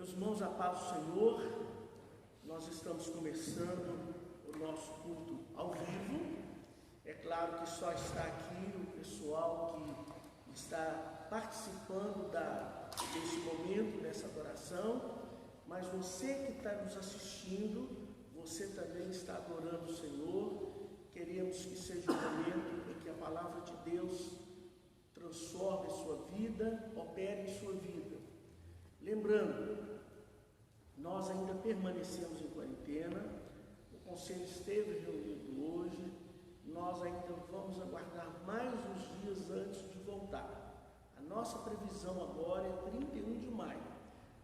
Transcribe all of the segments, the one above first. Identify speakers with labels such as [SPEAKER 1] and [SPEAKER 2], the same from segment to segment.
[SPEAKER 1] Meus irmãos, a paz do Senhor, nós estamos começando o nosso culto ao vivo. É claro que só está aqui o pessoal que está participando desse momento, dessa adoração, mas você que está nos assistindo, você também está adorando o Senhor. Queremos que seja um momento em que a palavra de Deus transforme a sua vida, opere em sua vida. Lembrando, nós ainda permanecemos em quarentena, o conselho esteve reunido hoje, nós ainda vamos aguardar mais uns dias antes de voltar. A nossa previsão agora é 31 de maio,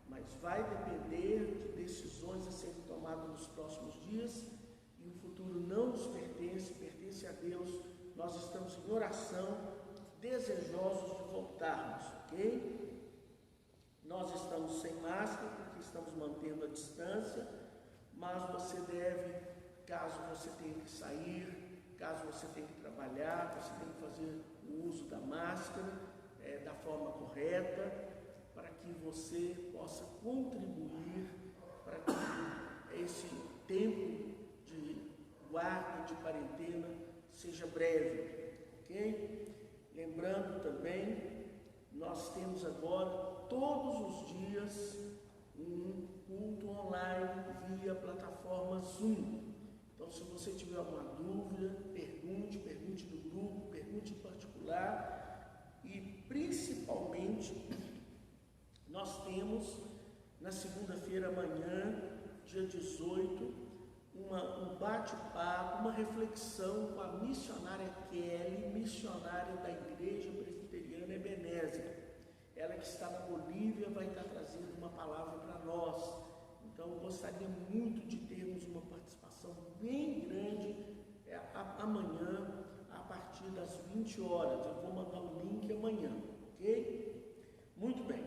[SPEAKER 1] mas vai depender de decisões a serem tomadas nos próximos dias, e o futuro não nos pertence, pertence a Deus. Nós estamos em oração, desejosos de voltarmos, ok? Nós estamos sem máscara, porque estamos mantendo a distância, mas você deve, caso você tenha que sair, caso você tenha que trabalhar, você tem que fazer o uso da máscara da forma correta, para que você possa contribuir para que esse tempo de guarda, de quarentena, seja breve, ok? Lembrando também, nós temos agora todos os dias um culto online via plataforma Zoom. Então, se você tiver alguma dúvida, pergunte no grupo, pergunte em particular. E principalmente, nós temos na segunda-feira amanhã, dia 18, um bate-papo, uma reflexão com a missionária Kelly, missionária da Igreja Presbiteriana Ebenezer. Ela que está na Bolívia vai estar trazendo uma palavra para nós. Então, eu gostaria muito de termos uma participação bem grande amanhã, a partir das 20 horas. Eu vou mandar o link amanhã, ok? Muito bem.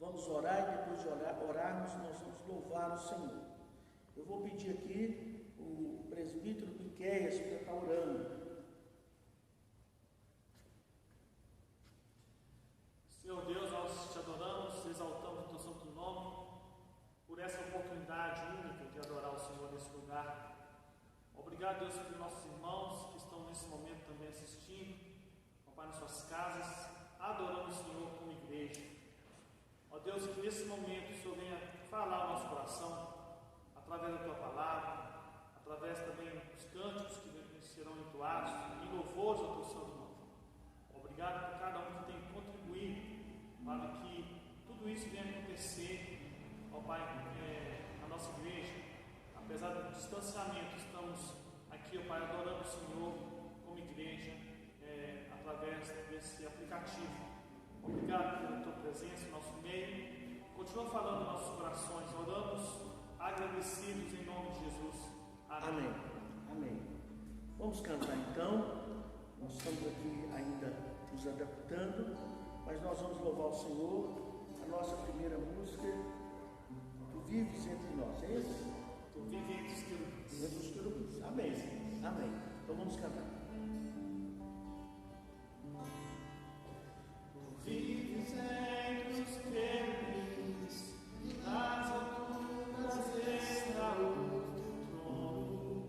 [SPEAKER 1] Vamos orar e depois de orarmos, nós vamos louvar o Senhor. Eu vou pedir aqui o presbítero Miqueias para estar orando.
[SPEAKER 2] Senhor Deus, nós te adoramos, exaltamos o teu santo nome, por essa oportunidade única de adorar o Senhor nesse lugar. Obrigado, Deus, pelos nossos irmãos que estão nesse momento também assistindo, ó Pai, nas suas casas, adorando o Senhor como igreja. Ó Deus, que nesse momento o Senhor venha falar ao nosso coração, através da tua palavra, através também dos cânticos que serão entoados, e louvores ao teu santo nome. Obrigado por cada um que tem contribuído para que tudo isso venha acontecer, ó Pai, na nossa igreja. Apesar do distanciamento, estamos aqui, ó Pai, adorando o Senhor como igreja, através desse aplicativo. Obrigado pela tua presença no nosso meio. Continua falando nos nossos corações. Oramos agradecidos em nome de Jesus. Amém.
[SPEAKER 1] Amém. Vamos cantar então. Nós estamos aqui ainda nos adaptando, mas nós vamos louvar o Senhor. A nossa primeira música, Tu vives entre nós, é isso?
[SPEAKER 2] Tu vives entre os querubins.
[SPEAKER 1] Entre os querubins. Amém. Amém. Então vamos cantar.
[SPEAKER 2] Tu vives entre os querubins, nas alturas está o teu trono,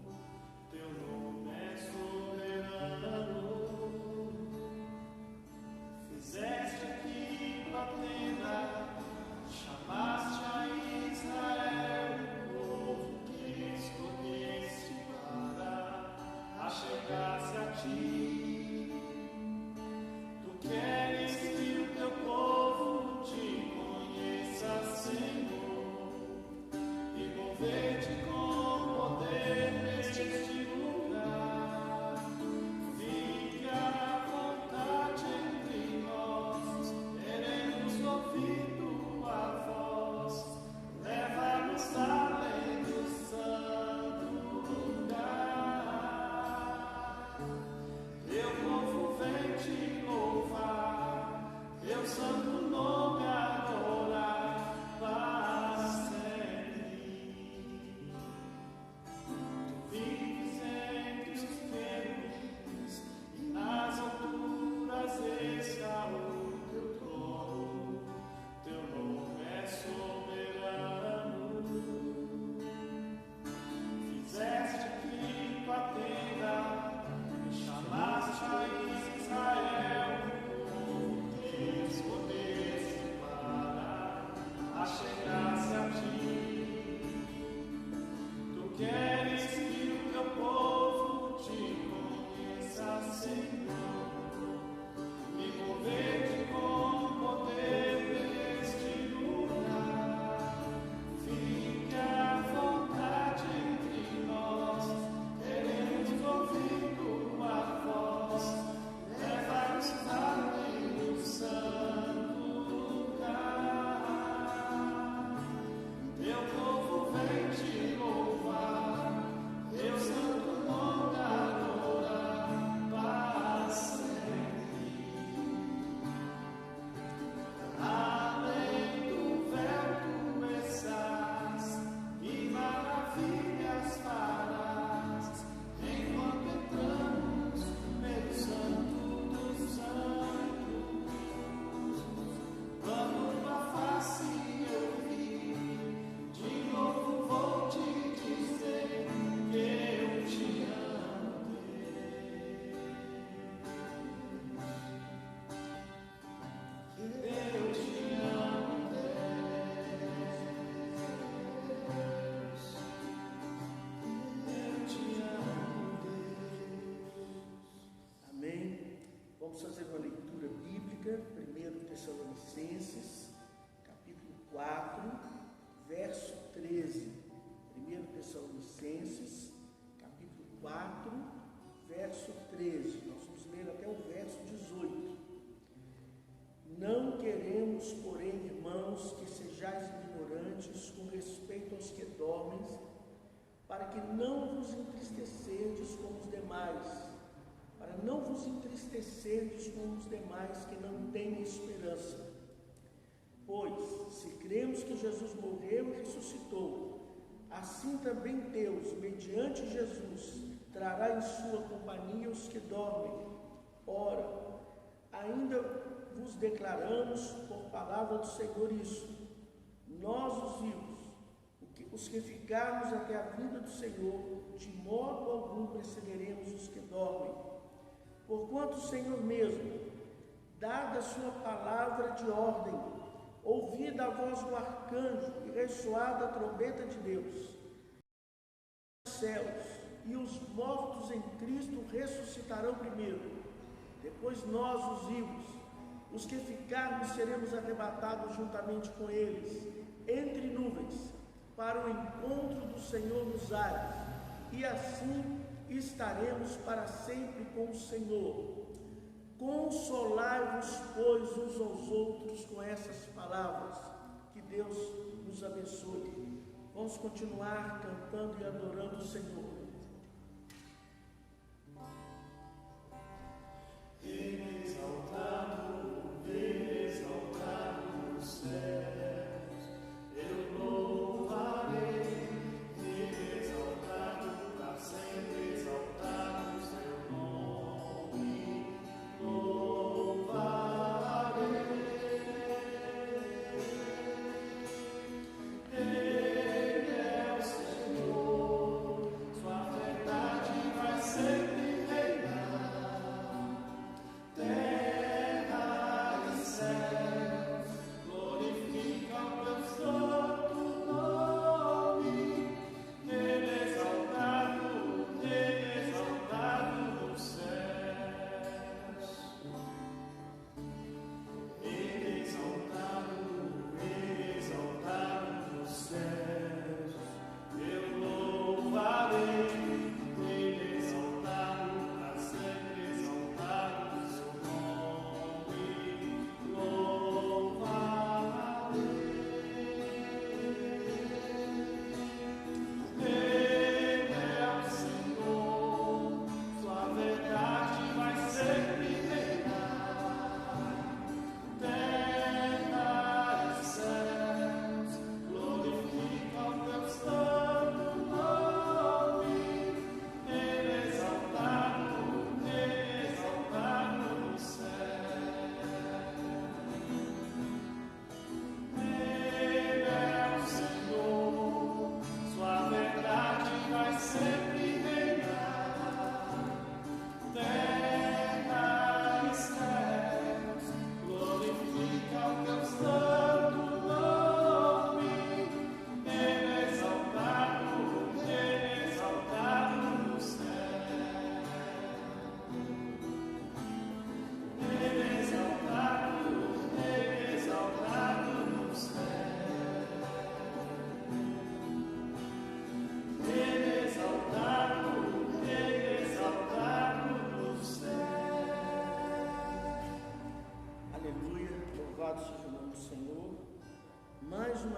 [SPEAKER 2] teu nome é soberano. Fizeste aqui tua tenda, chamaste a Israel, o povo que escolheste para achegar-se a ti. Tu queres que o teu povo te conheça, Senhor, e mover-te com poder neste lugar. Fica à vontade entre nós, queremos ouvir tua voz. Leva-nos além do santo lugar. Teu povo vem te louvar, teu santo nome adorar. achegar-se a ti. Tu queres que o teu povo te conheça, Senhor, e mover-te com poder neste lugar. Fique à vontade entre nós, queremos ouvir tua voz. Leva-nos para o santo lugar. Teu povo vem te louvar, teu santo nome adorar para sempre. Além do véu tu estás, e maravilhas farás, enquanto entramos pelo santo dos santos. Vamos tua face eu vi, de novo vou te dizer que eu te amo. Eu te amo, Deus. Eu te amo, Deus.
[SPEAKER 1] Amém? Vamos fazer uma leitura bíblica, 1 Tessalonicenses, capítulo 4, verso 13. 1 Tessalonicenses, capítulo 4, verso 13. Nós vamos ler até o verso 18. Não queremos, porém, irmãos, que sejais ignorantes com respeito aos que dormem, para que não vos entristecerdes como os demais, para não vos entristecerdes como os demais que não têm esperança. Pois, se cremos que Jesus morreu e ressuscitou, assim também Deus, mediante Jesus, trará em sua companhia os que dormem. Ora, ainda vos declaramos por palavra do Senhor isso: nós, os vivos, os que ficarmos até a vinda do Senhor, de modo algum precederemos os que dormem. Porquanto o Senhor mesmo, dada a sua palavra de ordem, ouvida a voz do arcanjo e ressoada a trombeta de Deus, os céus e os mortos em Cristo ressuscitarão primeiro. Depois nós, os vivos, os que ficarmos, seremos arrebatados juntamente com eles, entre nuvens, para o encontro do Senhor nos ares, e assim estaremos para sempre com o Senhor. Consolai-vos, pois, uns aos outros com essas palavras. Que Deus nos abençoe. Vamos continuar cantando e adorando o Senhor. Exaltado nos céus, eu louvarei. Exaltado para sempre, exaltado seu nome, louvarei. Ele é o Senhor, sua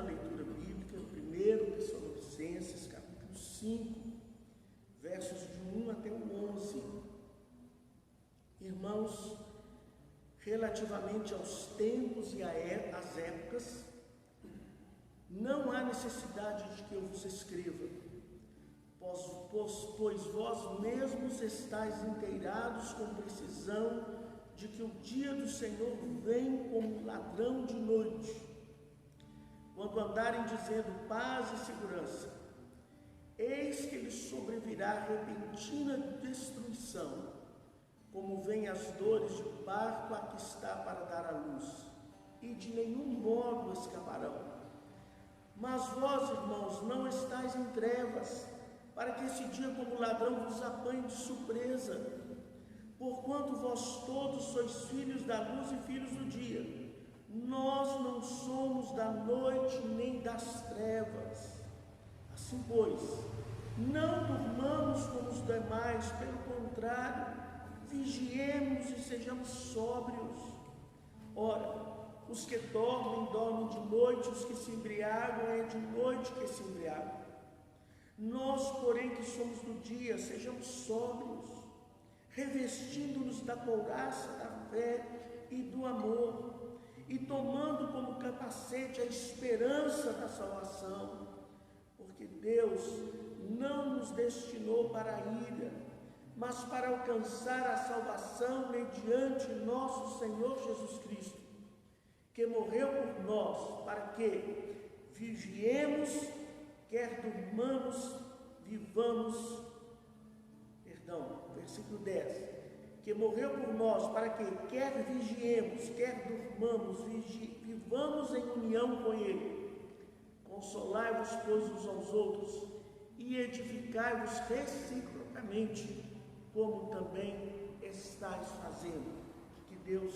[SPEAKER 1] leitura bíblica, 1 Tessalonicenses, capítulo 5, versos de 1 até o 11. Irmãos, relativamente aos tempos e às épocas, não há necessidade de que eu vos escreva, pois vós mesmos estáis inteirados com precisão de que o dia do Senhor vem como ladrão de noite. Quando andarem dizendo paz e segurança, eis que lhes sobrevirá repentina destruição, como vêm as dores de parto a que está para dar à luz, e de nenhum modo escaparão. Mas vós, irmãos, não estáis em trevas, para que esse dia como ladrão vos apanhe de surpresa, porquanto vós todos sois filhos da luz e filhos do dia. Nós não somos da noite nem das trevas. Assim, pois, não durmamos como os demais, pelo contrário, vigiemos e sejamos sóbrios. Ora, os que dormem, dormem de noite, os que se embriagam, é de noite que se embriagam. Nós, porém, que somos do dia, sejamos sóbrios, revestindo-nos da couraça da fé e do amor, e tomando como capacete a esperança da salvação, porque Deus não nos destinou para a ira, mas para alcançar a salvação mediante nosso Senhor Jesus Cristo, que morreu por nós, para que vigiemos, quer durmamos, vivamos, versículo 10, que morreu por nós, para que quer vigiemos, quer durmamos, vivamos em união com Ele. Consolai-vos, pois, uns aos outros, e edificai-vos reciprocamente, como também estáis fazendo. Que Deus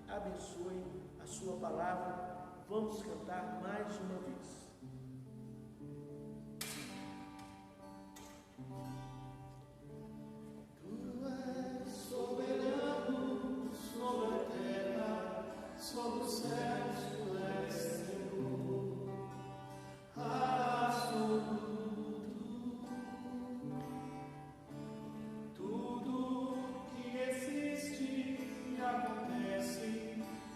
[SPEAKER 1] abençoe a sua palavra. Vamos cantar mais uma vez. Tu és soberano sobre a terra, sobre os céus, tu és Senhor. Tudo que existe e acontece,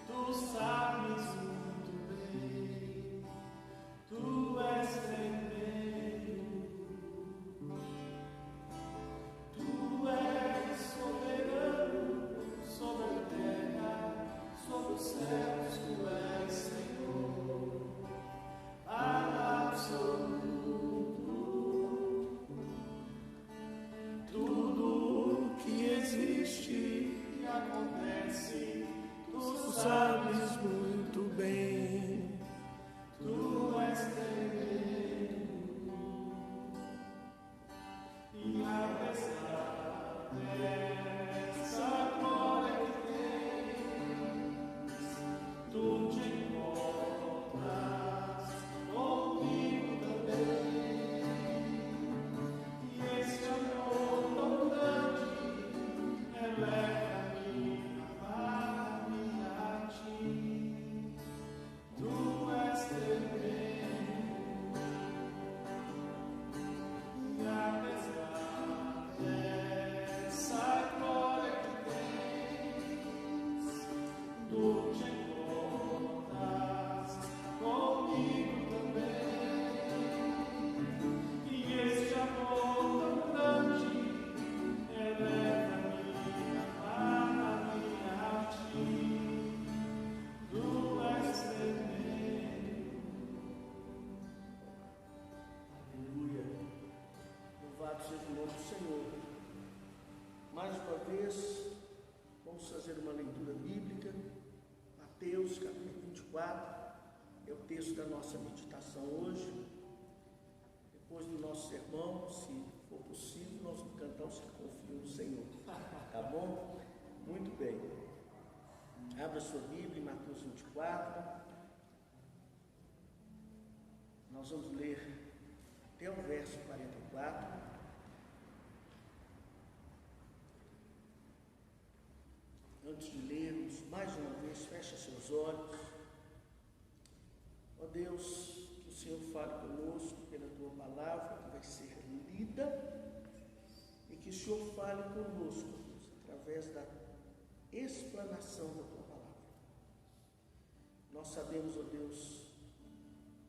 [SPEAKER 1] tu sabes muito bem. Tu és tremendo. Tu és soberano sobre a terra, sobre os céus, tu és Senhor. Absoluto. Tudo que existe e acontece, tu sabes muito bem. Tu és tremendo. E apesar dessa glória que tens, tu te encontras comigo também. E esse amor tão grande eleva-me, apaga-me a ti. Tu és tremendo. E apesar dessa glória que tens, tu te encontras comigo também. E este amor tão grande eleva-me, apaga-me a ti. Tu és tremendo. Aleluia. Louvado seja o nome do Senhor. Mais uma vez, vamos fazer uma leitura bíblica. Mateus, capítulo 24, é o texto da nossa meditação hoje. Depois do nosso sermão, se for possível, nós vamos cantar os que confiam no Senhor. Tá bom? Muito bem. Abra sua Bíblia em Mateus 24. Nós vamos ler até o verso 44. Antes de lermos, mais uma vez, feche seus olhos. Ó Deus, Senhor fale conosco, Deus, através da explanação da Tua palavra. Nós sabemos, ó Deus,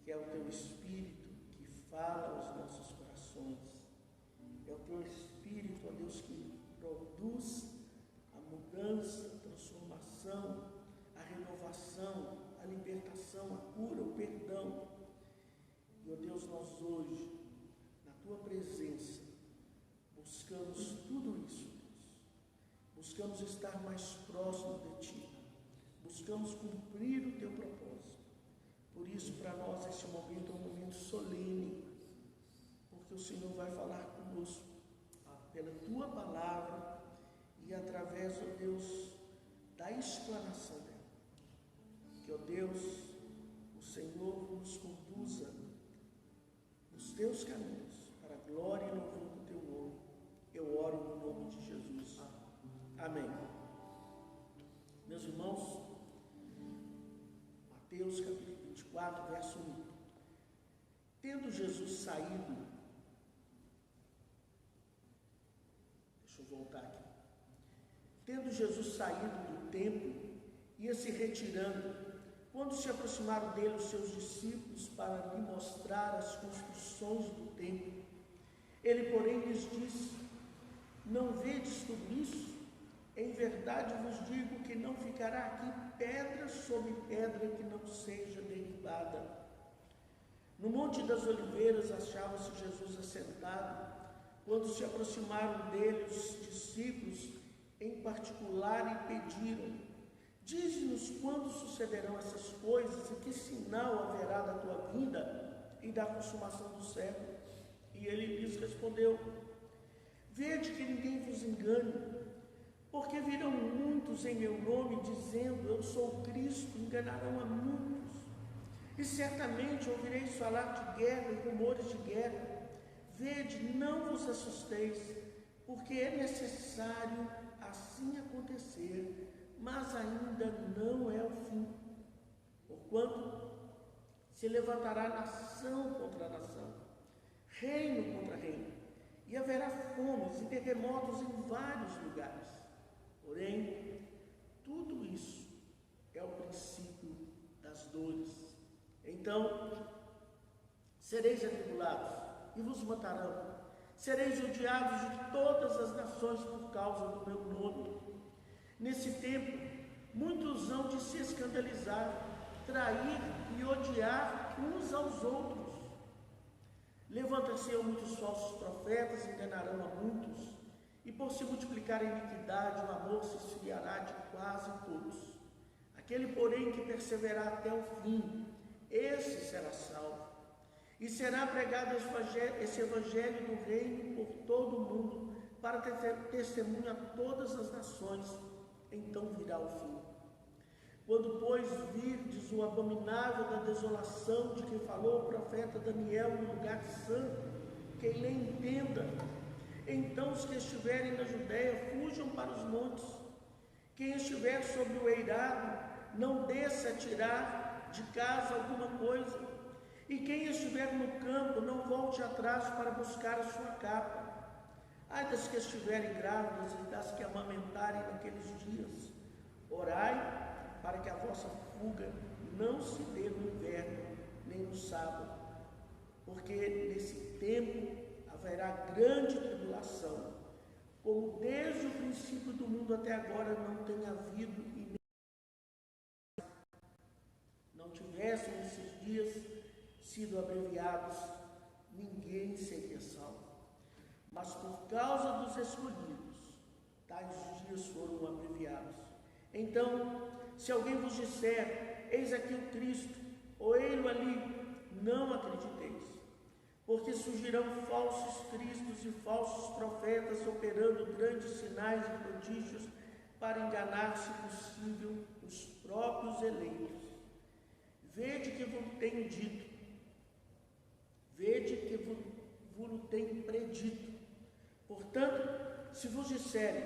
[SPEAKER 1] que é o Teu Espírito que fala aos nossos corações. É o Teu Espírito, ó Deus, que produz a mudança, a transformação, a renovação, a libertação, a cura, o perdão. E, ó Deus, nós hoje, na Tua presença, buscamos tudo isso, Deus. Buscamos estar mais próximo de Ti. Buscamos cumprir o Teu propósito. Por isso, para nós, esse momento é um momento solene, porque o Senhor vai falar conosco pela Tua palavra e através, ó Deus, da explanação dela. Que, ó Deus, o Senhor nos conduza nos Teus caminhos, para a glória e louvor do Teu nome. Eu oro no nome de Jesus. Amém. Meus irmãos, Mateus capítulo 24, verso 1. Tendo Jesus saído, deixa eu voltar aqui. Tendo Jesus saído do templo, ia se retirando, quando se aproximaram dele os seus discípulos para lhe mostrar as construções do templo. Ele, porém, lhes disse: não vedes tudo isso? Em verdade vos digo que não ficará aqui pedra sobre pedra que não seja derribada. No Monte das Oliveiras achava-se Jesus assentado, quando se aproximaram dele os discípulos em particular e pediram: dize-nos quando sucederão essas coisas e que sinal haverá da tua vinda e da consumação do século. E ele lhes respondeu: vede que ninguém vos engane, porque virão muitos em meu nome dizendo: eu sou o Cristo, enganarão a muitos. E certamente ouvireis falar de guerra e rumores de guerra. Vede, não vos assusteis, porque é necessário assim acontecer, mas ainda não é o fim. Porquanto se levantará nação contra nação, reino contra reino, e haverá fomes e terremotos em vários lugares. Porém, tudo isso é o princípio das dores. Então, sereis atribulados e vos matarão. Sereis odiados de todas as nações por causa do meu nome. Nesse tempo, muitos hão de se escandalizar, trair e odiar uns aos outros. Levantam-se muitos falsos profetas, enganarão a muitos, e por se multiplicar a iniquidade, o amor se esfriará de quase todos. Aquele, porém, que perseverar até o fim, esse será salvo. E será pregado esse evangelho do reino por todo o mundo, para ter testemunho a todas as nações. Então virá o fim. Quando, pois, virdes o abominável da desolação de que falou o profeta Daniel no lugar santo, quem lhe entenda. Então os que estiverem na Judéia fujam para os montes. Quem estiver sobre o eirado, não desça a tirar de casa alguma coisa. E quem estiver no campo, não volte atrás para buscar a sua capa. Ai das que estiverem grávidas e das que amamentarem naqueles dias. Orai para que a vossa fuga não se dê no inverno, nem no sábado, porque nesse tempo haverá grande tribulação, como desde o princípio do mundo até agora não tem havido e nem não tivessem esses dias sido abreviados, ninguém seria salvo. Mas por causa dos escolhidos, tais dias foram abreviados. Então, se alguém vos disser: eis aqui o Cristo, ou ei-lo ali, não acrediteis, porque surgirão falsos cristos e falsos profetas, operando grandes sinais e prodígios, para enganar, se possível, os próprios eleitos. Vede que vos tenho dito, vede que vos tenho predito. Portanto, se vos disserem: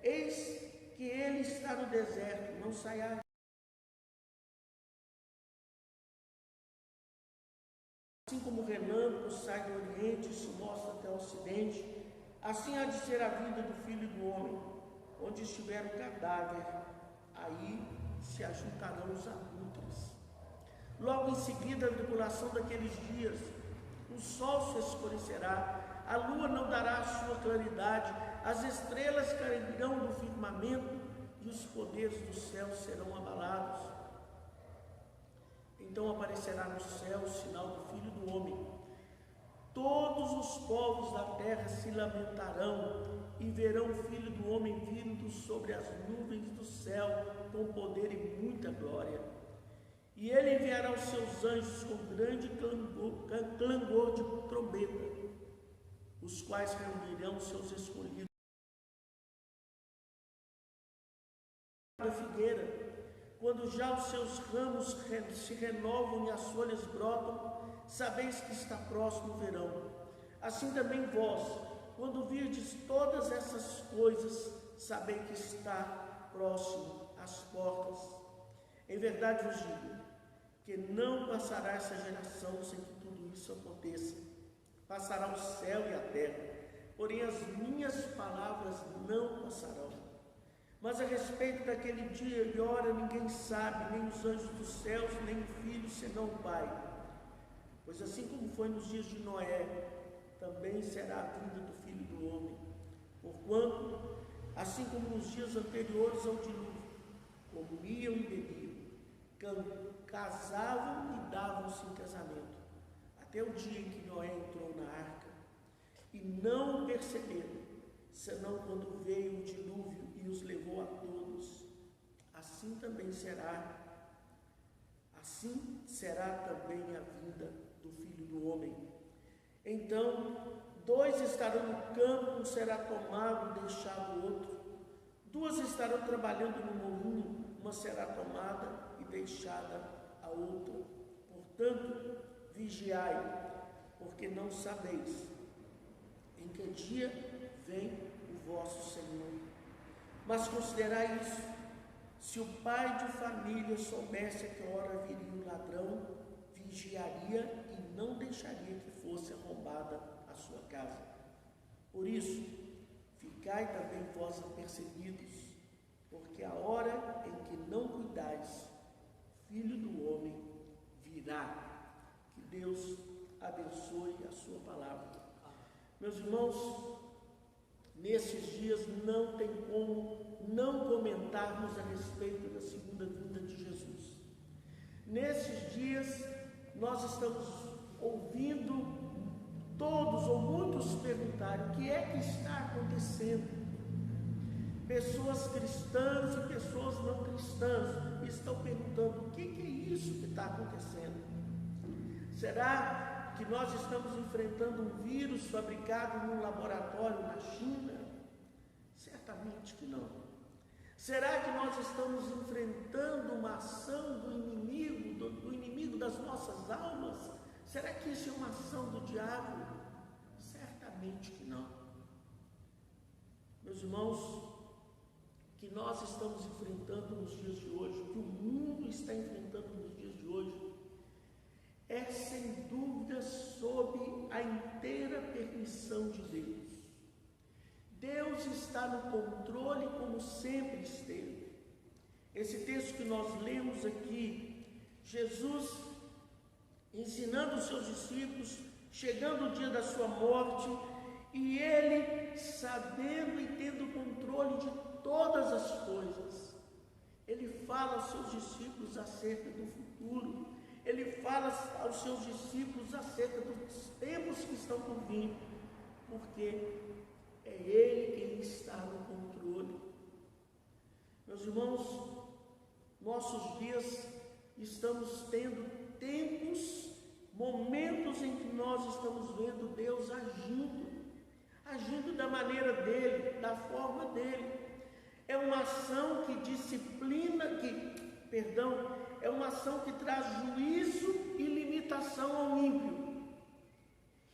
[SPEAKER 1] eis que ele está no deserto, não saiais. Assim como o relâmpago sai do oriente e se mostra até o ocidente, Assim há de ser a vida do Filho do Homem. Onde estiver o cadáver, aí se ajuntarão os abutres. Logo em seguida, a tribulação daqueles dias, o sol se escurecerá, a lua não dará a sua claridade, as estrelas cairão do firmamento e os poderes do céu serão abalados. Então aparecerá no céu o sinal do Filho do Homem. Todos os povos da terra se lamentarão e verão o Filho do Homem vindo sobre as nuvens do céu com poder e muita glória. E ele enviará os seus anjos com grande clangor de trombeta, os quais reunirão seus escolhidos da figueira. Quando já os seus ramos se renovam e as folhas brotam, sabeis que está próximo o verão. Assim também vós, quando virdes todas essas coisas, sabei que está próximo às portas. Em verdade vos digo, que não passará essa geração sem que tudo isso aconteça. Passará o céu e a terra, porém as minhas palavras não passarão. Mas a respeito daquele dia e hora ninguém sabe, nem os anjos dos céus, nem o Filho, senão o Pai. Pois assim como foi nos dias de Noé, também será a vinda do Filho do Homem. Porquanto, assim como nos dias anteriores ao dilúvio, comiam e bebiam, casavam e davam-se em casamento, até o dia em que Noé entrou na arca, e não perceberam, senão quando veio o dilúvio e os levou a todos. Assim será também a vinda do Filho do Homem. Então, 2 estarão no campo, um será tomado e deixado o outro. 2 estarão trabalhando no moinho, uma será tomada e deixada a outra. Portanto, vigiai, porque não sabeis em que dia vem o vosso Senhor. Mas considerai isso: se o pai de família soubesse a que hora viria o ladrão, vigiaria e não deixaria que fosse arrombada a sua casa. Por isso, ficai também vós apercebidos, porque a hora em que não cuidais, Filho do Homem virá. Que Deus abençoe a sua palavra. Meus irmãos, nesses dias não tem como não comentarmos a respeito da segunda vinda de Jesus. Nesses dias nós estamos ouvindo todos ou muitos perguntarem o que é que está acontecendo. Pessoas cristãs e pessoas não cristãs estão perguntando: o que é isso que está acontecendo? Será que nós estamos enfrentando um vírus fabricado num laboratório na China? Certamente que não. Será que nós estamos enfrentando uma ação do inimigo das nossas almas? Será que isso é uma ação do diabo? Certamente que não. Meus irmãos, o que nós estamos enfrentando nos dias de hoje, o que o mundo está enfrentando nos dias de hoje, é sem dúvida sob a inteira permissão de Deus. Deus está no controle como sempre esteve. Esse texto que nós lemos aqui, Jesus ensinando os seus discípulos, chegando o dia da sua morte, e ele sabendo e tendo controle de todas as coisas, ele fala aos seus discípulos acerca do futuro, ele fala aos seus discípulos acerca dos tempos que estão por vir, porque é ele quem está no controle. Meus irmãos, nossos dias estamos tendo tempos, momentos em que nós estamos vendo Deus agindo da maneira dele, da forma dele. É uma ação que disciplina, é uma ação que traz juízo e limitação ao ímpio.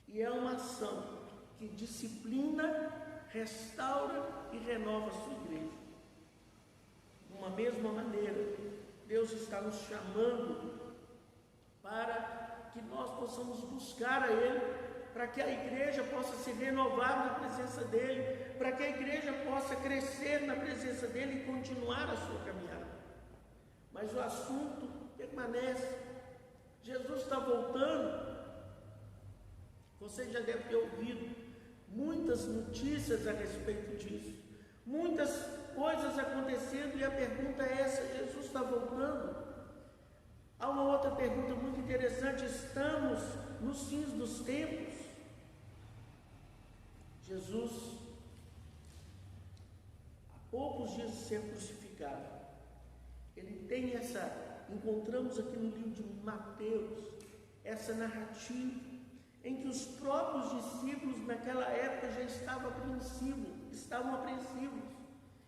[SPEAKER 1] E é uma ação que disciplina, restaura e renova a sua igreja. De uma mesma maneira, Deus está nos chamando para que nós possamos buscar a Ele, para que a igreja possa se renovar na presença dEle, para que a igreja possa crescer na presença dEle e continuar a sua caminhada. Mas o assunto permanece. Jesus está voltando. Você já deve ter ouvido muitas notícias a respeito disso, muitas coisas acontecendo, e a pergunta é essa: Jesus está voltando? Há uma outra pergunta muito interessante: estamos nos fins dos tempos? Jesus, há poucos dias de ser crucificado, ele tem encontramos aqui no livro de Mateus, essa narrativa, em que os próprios discípulos naquela época já estavam apreensivos,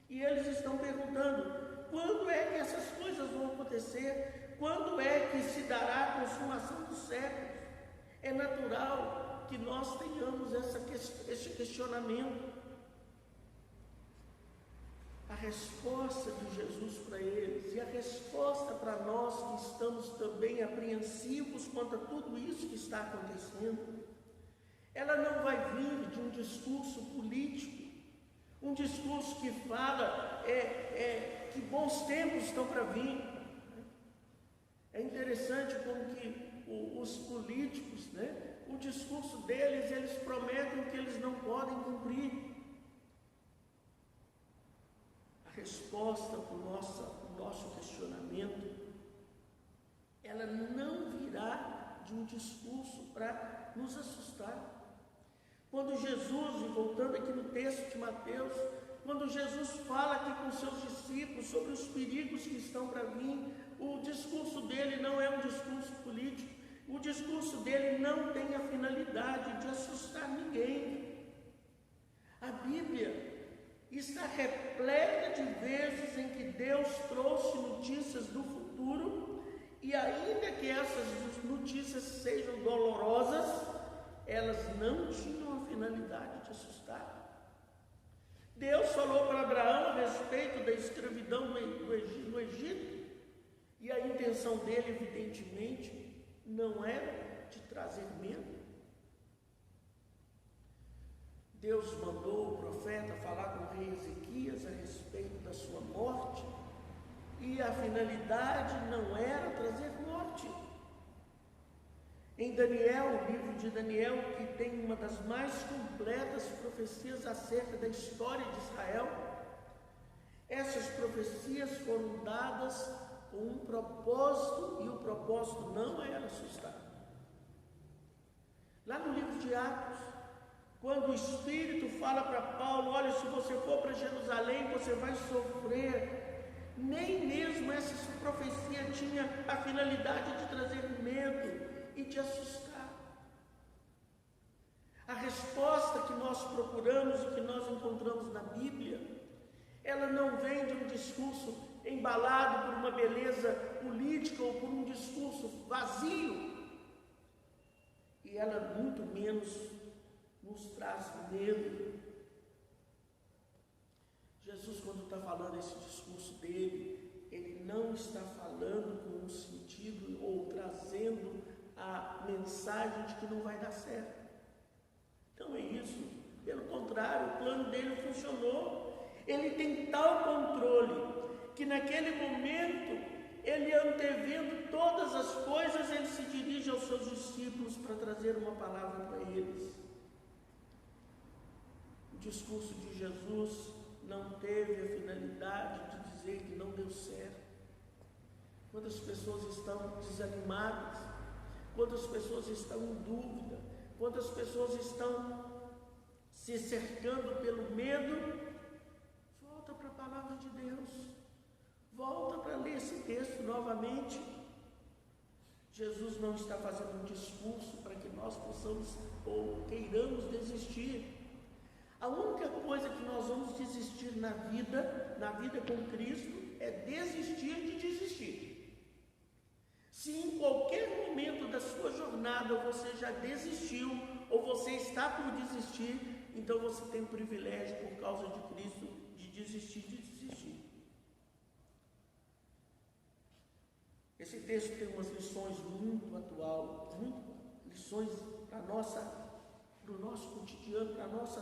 [SPEAKER 1] e eles estão perguntando: quando é que essas coisas vão acontecer? Quando é que se dará a consumação dos séculos? É natural que nós tenhamos esse questionamento. A resposta de Jesus para eles, e a resposta para nós que estamos também apreensivos quanto a tudo isso que está acontecendo, ela não vai vir de um discurso político, um discurso que fala que bons tempos estão para vir. É interessante como que os políticos, o discurso deles, eles prometem que eles não podem cumprir. A resposta para o nosso questionamento, ela não virá de um discurso para nos assustar. Quando Jesus, e voltando aqui no texto de Mateus, quando Jesus fala aqui com seus discípulos sobre os perigos que estão para vir, o discurso dele não é um discurso político, o discurso dele não tem a finalidade de assustar ninguém. A Bíblia está repleta de vezes em que Deus trouxe notícias do futuro, e ainda que essas notícias sejam dolorosas, elas não tinham a finalidade de assustar. Deus falou para Abraão a respeito da escravidão no Egito, e a intenção dele, evidentemente, não era de trazer medo. Deus mandou o profeta falar com o rei Ezequias a respeito da sua morte, e a finalidade não era trazer morte. Em Daniel, o livro de Daniel, que tem uma das mais completas profecias acerca da história de Israel, essas profecias foram dadas com um propósito, e o propósito não era assustar. Lá no livro de Atos, quando o Espírito fala para Paulo: olha, se você for para Jerusalém, você vai sofrer, nem mesmo essa profecia tinha a finalidade de trazer medo e de assustar. A resposta que nós procuramos e que nós encontramos na Bíblia, ela não vem de um discurso embalado por uma beleza política ou por um discurso vazio, e ela muito menos nos traz medo. Jesus, quando está falando esse discurso dele, ele não está falando com um sentido ou trazendo a mensagem de que não vai dar certo. Então é isso. Pelo contrário, o plano dele funcionou. Ele tem tal controle que naquele momento, ele antevendo todas as coisas, ele se dirige aos seus discípulos para trazer uma palavra para eles. O discurso de Jesus não teve a finalidade de dizer que não deu certo. Quantas pessoas estão desanimadas, quantas pessoas estão em dúvida, quantas pessoas estão se cercando pelo medo. Volta para a palavra de Deus, volta para ler esse texto novamente. Jesus não está fazendo um discurso para que nós possamos ou queiramos desistir. A única coisa que nós vamos desistir na vida com Cristo, é desistir de desistir. Se em qualquer momento da sua jornada você já desistiu, ou você está por desistir, então você tem o privilégio, por causa de Cristo, de desistir de desistir. Esse texto tem umas lições muito atuais, lições para a nossa para o nosso cotidiano, para a nossa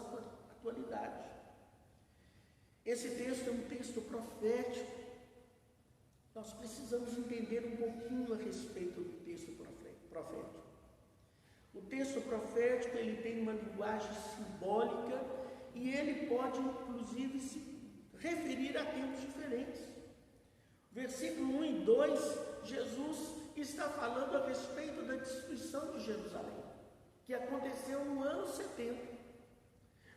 [SPEAKER 1] atualidade. Esse texto é um texto profético. Nós precisamos entender um pouquinho a respeito do texto profético. O texto profético, ele tem uma linguagem simbólica e ele pode, inclusive, se referir a tempos diferentes. Versículo 1 e 2, Jesus está falando a respeito da destruição de Jerusalém, que aconteceu no ano 70.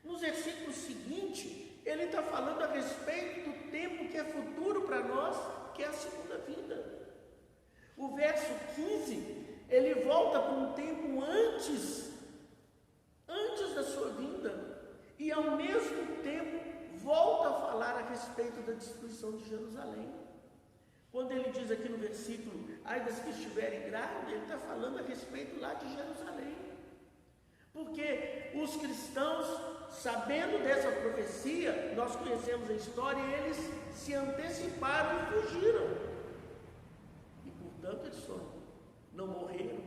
[SPEAKER 1] No versículo seguinte, ele está falando a respeito do tempo que é futuro para nós, que é a segunda vinda. O verso 15, ele volta para um tempo antes da sua vinda, e ao mesmo tempo volta a falar a respeito da destruição de Jerusalém. Quando ele diz aqui no versículo, ai das que estiverem grávidas, ele está falando a respeito lá de Jerusalém. Porque os cristãos, sabendo dessa profecia, nós conhecemos a história, eles se anteciparam e fugiram. E portanto eles não morreram.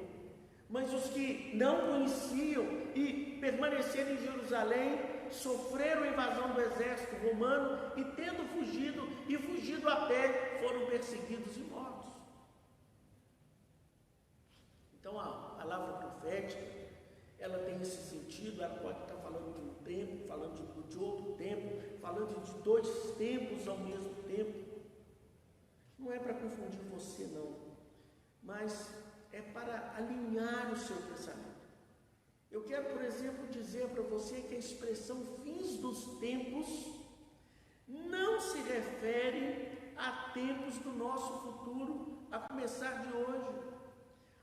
[SPEAKER 1] Mas os que não conheciam e permaneceram em Jerusalém, sofreram a invasão do exército romano e tendo fugido a pé, foram perseguidos e mortos. Então a palavra profética, ela tem esse sentido, ela pode estar falando de um tempo, falando de outro tempo, falando de dois tempos ao mesmo tempo. Não é para confundir você não, mas é para alinhar o seu pensamento. Eu quero, por exemplo, dizer para você que a expressão fins dos tempos não se refere a tempos do nosso futuro, a começar de hoje.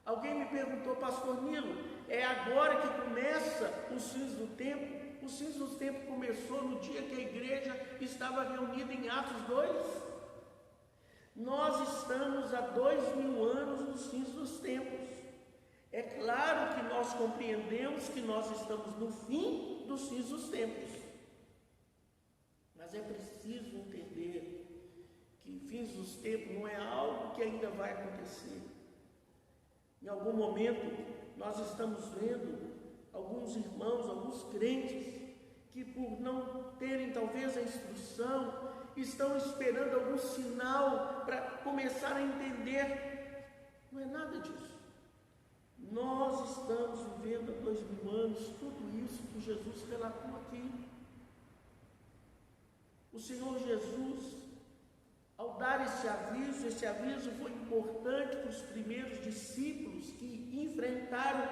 [SPEAKER 1] Alguém me perguntou, pastor Nilo, é agora que começa os fins do tempo? Os fins do tempo começou no dia que a igreja estava reunida em Atos 2. Nós estamos há 2000 anos nos fins dos tempos. É claro que nós compreendemos que nós estamos no fim dos fins dos tempos. Mas é preciso entender que fins dos tempos não é algo que ainda vai acontecer. Em algum momento, nós estamos vendo alguns irmãos, alguns crentes, que por não terem talvez a instrução, estão esperando algum sinal para começar a entender. Não é nada disso. Nós estamos vivendo há 2000 anos tudo isso que Jesus relatou aqui. O Senhor Jesus, ao dar esse aviso foi importante para os primeiros discípulos que enfrentaram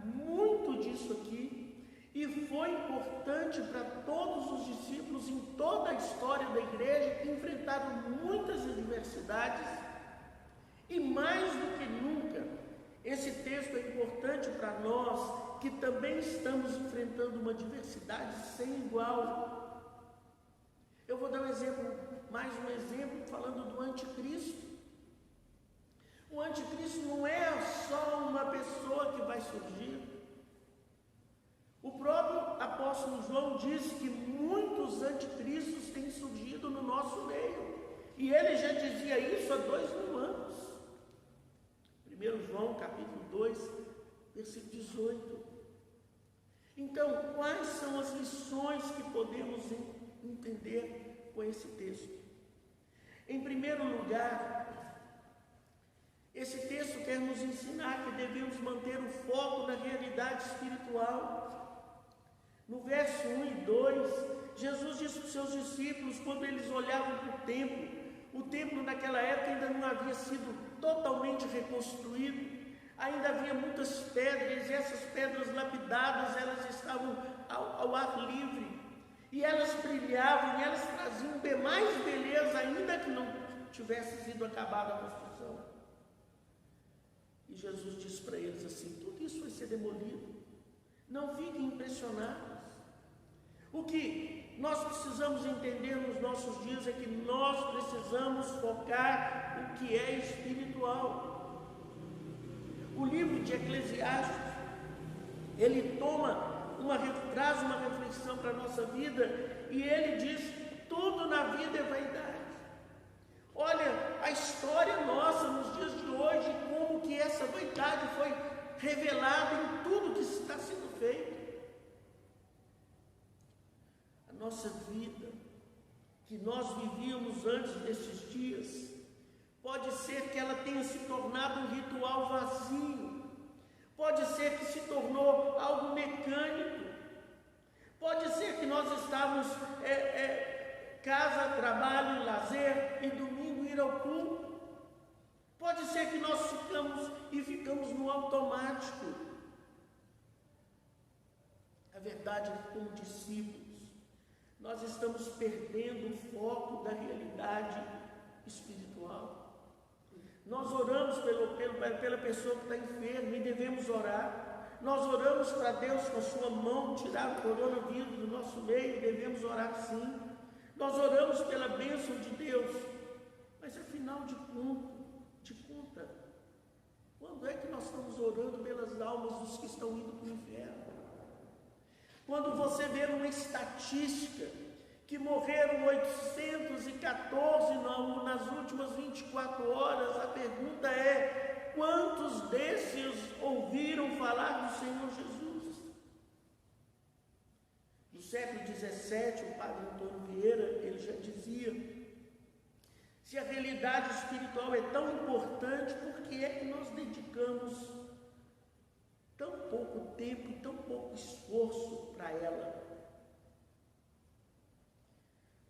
[SPEAKER 1] muito disso aqui, e foi importante para todos os discípulos em toda a história da igreja que enfrentaram muitas adversidades, e mais do que nunca, esse texto é importante para nós que também estamos enfrentando uma adversidade sem igual. Eu vou dar mais um exemplo, falando do anticristo. O anticristo não é só uma pessoa que vai surgir. O próprio apóstolo João disse que muitos anticristos têm surgido no nosso meio. E ele já dizia isso há 2000 anos. 1 João capítulo 2, versículo 18. Então, quais são as lições que podemos entender com esse texto? Em primeiro lugar, esse texto quer nos ensinar que devemos manter o foco na realidade espiritual. No verso 1 e 2, Jesus disse para os seus discípulos, quando eles olhavam para o templo naquela época ainda não havia sido totalmente reconstruído, ainda havia muitas pedras, e essas pedras lapidadas, elas estavam ao ar livre, e elas brilhavam, e elas traziam mais beleza, ainda que não tivesse sido acabada a construção. E Jesus disse para eles assim, tudo isso vai ser demolido, não fiquem impressionados. O que nós precisamos entender nos nossos dias é que nós precisamos focar o que é espiritual. O livro de Eclesiastes, ele traz uma reflexão para a nossa vida, e ele diz, tudo na vida é vaidade. Olha, a história nossa nos dias de hoje, como que essa vaidade foi revelada em tudo que está sendo feito. nossa vida, que nós vivíamos antes desses dias, pode ser que ela tenha se tornado um ritual vazio, pode ser que se tornou algo mecânico, pode ser que nós estávamos casa, trabalho, lazer e domingo ir ao culto, pode ser que nós ficamos no automático. A verdade é que, como discípulos, nós estamos perdendo o foco da realidade espiritual. Nós oramos pela pessoa que está enferma e devemos orar. Nós oramos para Deus com a sua mão tirar o coronavírus do nosso meio, devemos orar sim. Nós oramos pela bênção de Deus, mas afinal de conta, quando é que nós estamos orando pelas almas dos que estão indo para o inferno? Quando você vê uma estatística que morreram 814 nas últimas 24 horas, a pergunta é: quantos desses ouviram falar do Senhor Jesus? No século XVII, o padre Antônio Vieira, ele já dizia: se a realidade espiritual é tão importante, por que é que nós dedicamos tão pouco tempo e tão pouco esforço para ela?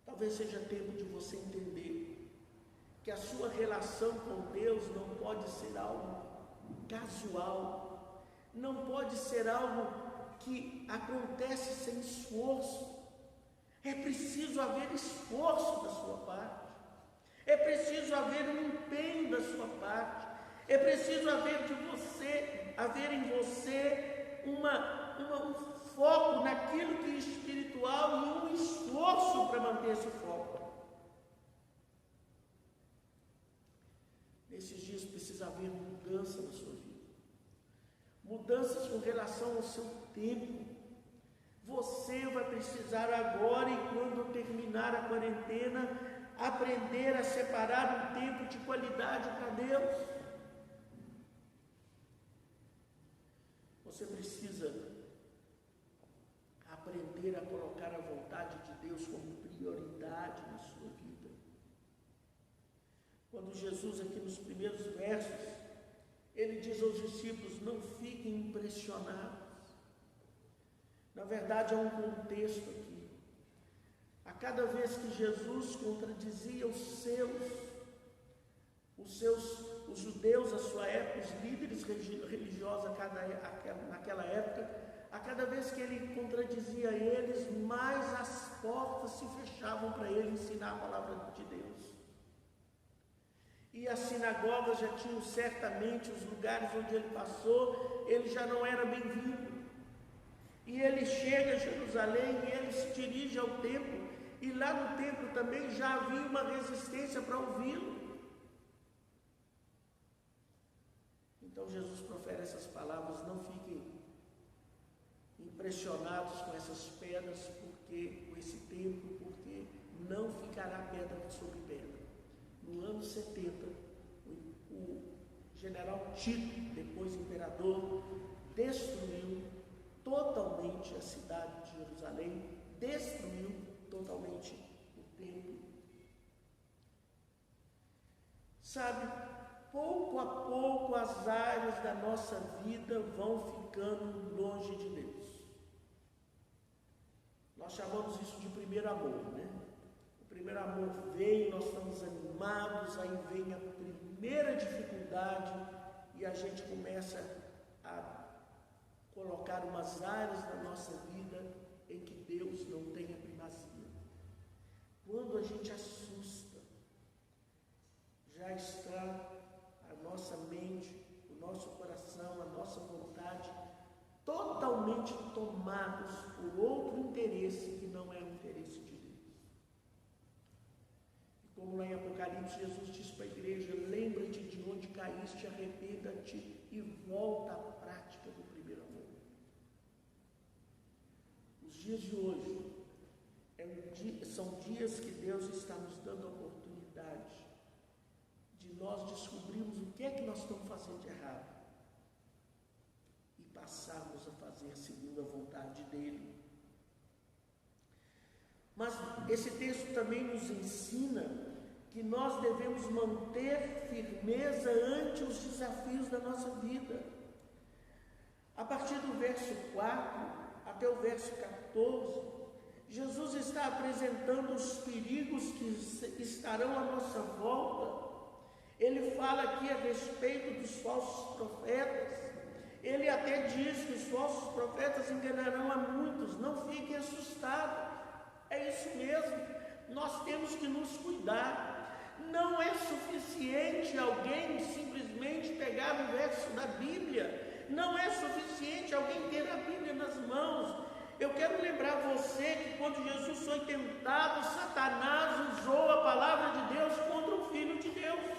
[SPEAKER 1] Talvez seja tempo de você entender que a sua relação com Deus não pode ser algo casual, não pode ser algo que acontece sem esforço. É preciso haver esforço da sua parte, é preciso haver um empenho da sua parte, é preciso haver em você um foco naquilo que é espiritual e um esforço para manter esse foco. Nesses dias precisa haver mudança na sua vida, mudanças com relação ao seu tempo. Você vai precisar agora, e quando terminar a quarentena, aprender a separar um tempo de qualidade para Deus. Você precisa aprender a colocar a vontade de Deus como prioridade na sua vida. Quando Jesus, aqui nos primeiros versos, ele diz aos discípulos: não fiquem impressionados. Na verdade, há um contexto aqui. A cada vez que Jesus contradizia os judeus da sua época, os líderes religiosos naquela época, a cada vez que ele contradizia eles, mais as portas se fechavam para ele ensinar a palavra de Deus. E as sinagogas já tinham certamente os lugares onde ele passou, ele já não era bem-vindo. E ele chega a Jerusalém e ele se dirige ao templo, e lá no templo também já havia uma resistência para ouvi-lo. Então Jesus profere essas palavras: não fiquem impressionados com essas pedras, com esse templo, porque não ficará pedra sobre pedra. No ano 70, o general Tito, depois imperador, destruiu totalmente a cidade de Jerusalém, destruiu totalmente o templo. Sabe, pouco a pouco as áreas da nossa vida vão ficando longe de Deus. Nós chamamos isso de primeiro amor, né? O primeiro amor vem, nós estamos animados, aí vem a primeira dificuldade e a gente começa a colocar umas áreas da nossa vida em que Deus não tem a primazia. Quando a gente assusta, já está a nossa mente, o nosso coração, a nossa vontade totalmente tomados por outro interesse que não é o interesse de Deus. E como lá em Apocalipse Jesus diz para a igreja: lembra-te de onde caíste, arrependa-te e volta à prática do primeiro amor. Os dias de hoje são dias que Deus está nos dando a oportunidade de nós descobrirmos o que é que nós estamos fazendo de errado e passarmos a fazer segundo a vontade dEle. Mas esse texto também nos ensina que nós devemos manter firmeza ante os desafios da nossa vida. A partir do verso 4 até o verso 14, Jesus está apresentando os perigos que estarão à nossa volta. Ele fala aqui a respeito dos falsos profetas. Ele até diz que os falsos profetas enganarão a muitos. Não fiquem assustados. É isso mesmo. Nós temos que nos cuidar. Não é suficiente alguém simplesmente pegar um verso da Bíblia. Não é suficiente alguém ter a Bíblia nas mãos. Eu quero lembrar você que quando Jesus foi tentado, Satanás usou a palavra de Deus contra o Filho de Deus.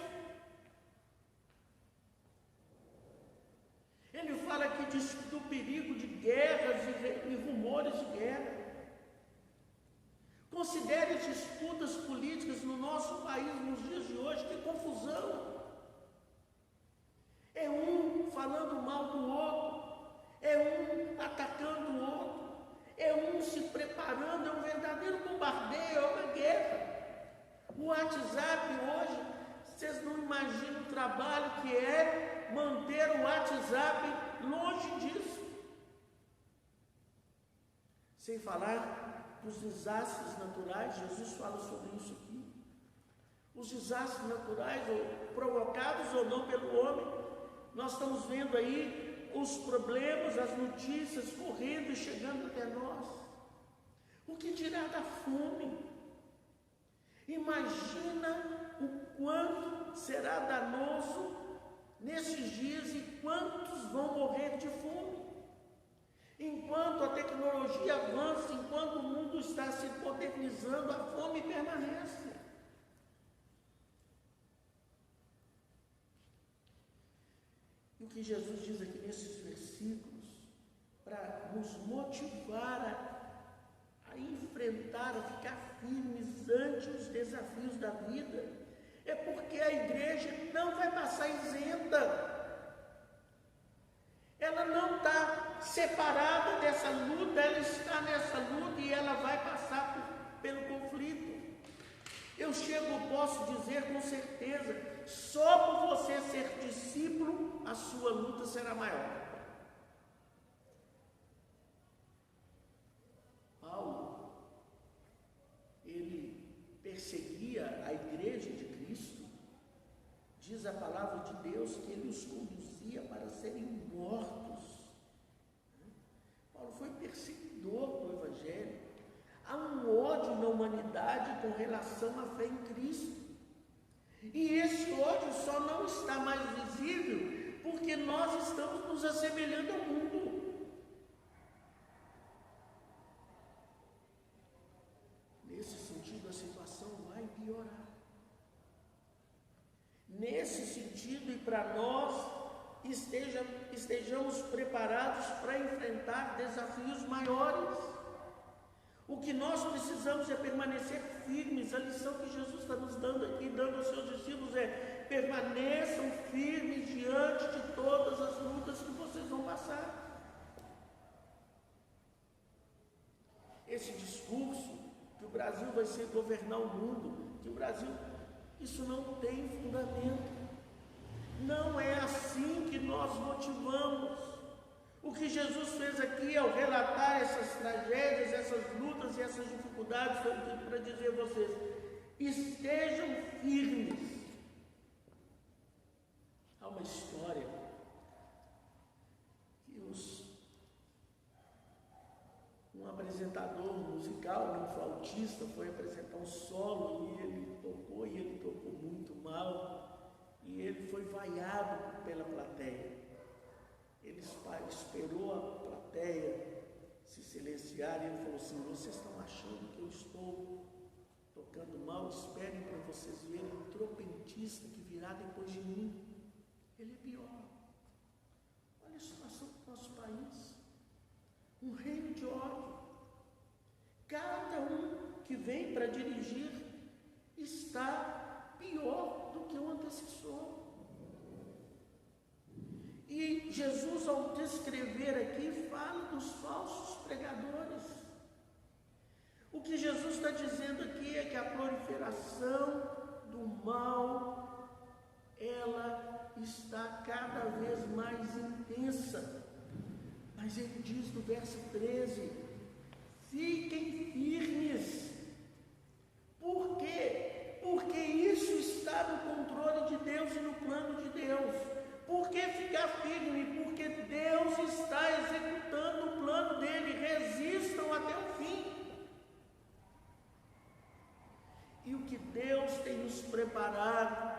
[SPEAKER 1] Ele fala aqui do perigo de guerras e rumores de guerra. Considere as disputas políticas no nosso país nos dias de hoje, que confusão. É um falando mal do outro, é um atacando o outro, é um se preparando, é um verdadeiro bombardeio, é uma guerra. O WhatsApp hoje, vocês não imaginam o trabalho que é manter o WhatsApp longe disso. Sem falar dos desastres naturais, Jesus fala sobre isso aqui. Os desastres naturais, provocados ou não pelo homem, nós estamos vendo aí os problemas, as notícias correndo e chegando até nós. O que dirá da fome? Imagina o quanto será danoso nesses dias e quantos vão morrer de fome. Enquanto a tecnologia avança, enquanto o mundo está se modernizando, a fome permanece. E o que Jesus diz aqui nesses versículos, para nos motivar a enfrentar, a ficar firmes ante os desafios da vida, é porque a igreja não vai passar isenta. Ela não está separada dessa luta, ela está nessa luta e ela vai passar pelo conflito. Eu posso dizer com certeza, só por você ser discípulo, a sua luta será maior. Paulo, ele perseguia a igreja de Cristo. Diz a palavra de Deus que ele os conduzia para serem mortos. Paulo foi perseguidor do Evangelho. Há um ódio na humanidade com relação à fé em Cristo. E esse ódio só não está mais visível porque nós estamos nos assemelhando ao mundo. Nesse sentido, a situação vai piorar. Nesse sentido, e para nós estejamos preparados para enfrentar desafios maiores. O que nós precisamos é permanecer firmes. A lição que Jesus está nos dando aqui, dando aos seus discípulos, é: permaneçam firmes diante de todas as lutas que vocês vão passar. Esse discurso que o Brasil vai ser governar o mundo, que o Brasil, isso não tem fundamento. Não é assim que nós motivamos. O que Jesus fez aqui ao relatar essas tragédias, essas lutas e essas dificuldades, foi para dizer a vocês: estejam firmes. Há uma história que um apresentador musical, um flautista, foi apresentar um solo e ele tocou muito mal, e ele foi vaiado pela plateia. Ele esperou a plateia se silenciar e ele falou assim: vocês estão achando que eu estou tocando mal? Esperem para vocês verem o trompetista que virá depois de mim. Ele é pior. Olha a situação do nosso país. Um reino de ódio. Cada um que vem para dirigir está pior do que o antecessor. E Jesus, ao descrever aqui, fala dos falsos pregadores. O que Jesus está dizendo aqui é que a proliferação do mal, ela está cada vez mais intensa. Mas ele diz no verso 13: fiquem firmes. Por quê? Porque isso está no controle de Deus e no plano de Deus. Por que ficar firme? Porque Deus está executando o plano dele. Resistam até o fim. E o que Deus tem nos preparado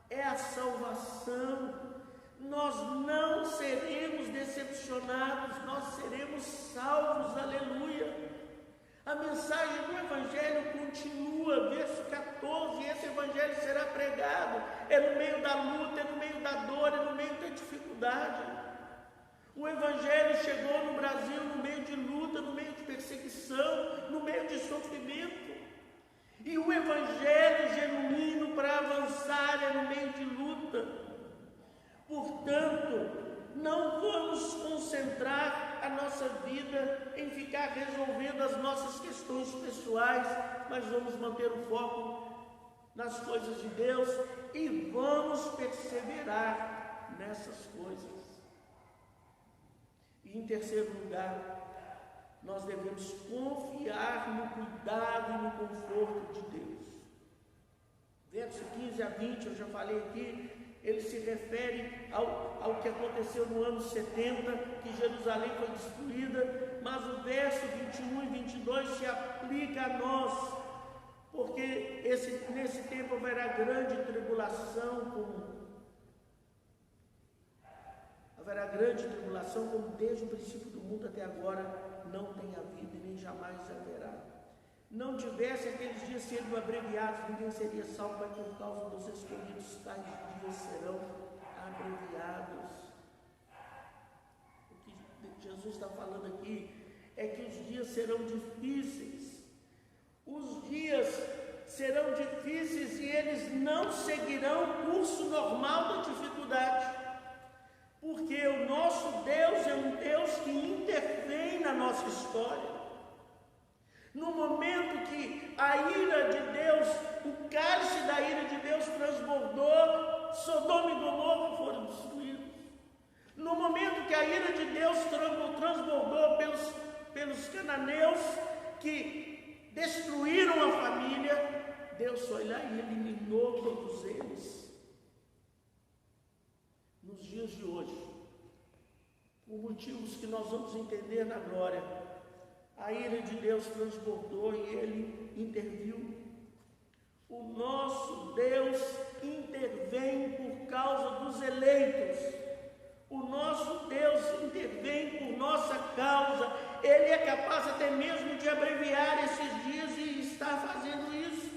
[SPEAKER 1] é a salvação. Nós não seremos decepcionados, nós seremos salvos, aleluia. A mensagem do Evangelho continua, verso 14, esse Evangelho será pregado, é no meio da luta, é no meio da dor, é no meio da dificuldade. O Evangelho chegou no Brasil no meio de luta, no meio de perseguição, no meio de sofrimento. E o Evangelho genuíno para avançar é no meio de luta. Portanto, não vamos concentrar a nossa vida em ficar resolvendo as nossas questões pessoais, mas vamos manter o foco nas coisas de Deus e vamos perseverar nessas coisas. E em terceiro lugar, nós devemos confiar no cuidado e no conforto de Deus. Verso 15 a 20, eu já falei aqui, ele se refere ao que aconteceu no ano 70, que Jerusalém foi destruída, mas o verso 21 e 22 se aplica a nós, porque nesse tempo haverá grande tribulação, como desde o princípio do mundo até agora não tem havido e nem jamais haverá. Não tivesse aqueles dias sendo abreviados, ninguém seria salvo, mas por causa dos escolhidos, tais dias serão abreviados. O que Jesus está falando aqui é que os dias serão difíceis. Os dias serão difíceis e eles não seguirão o curso normal da dificuldade. Porque o nosso Deus é um Deus que intervém na nossa história. No momento que a ira de Deus, o cálice da ira de Deus transbordou, Sodoma e Gomorra foram destruídos. No momento que a ira de Deus transbordou pelos cananeus que destruíram a família, Deus foi lá e eliminou todos eles. Nos dias de hoje, por motivos que nós vamos entender na glória, a ira de Deus transbordou e ele interviu. O nosso Deus intervém por causa dos eleitos. O nosso Deus intervém por nossa causa. Ele é capaz até mesmo de abreviar esses dias e está fazendo isso.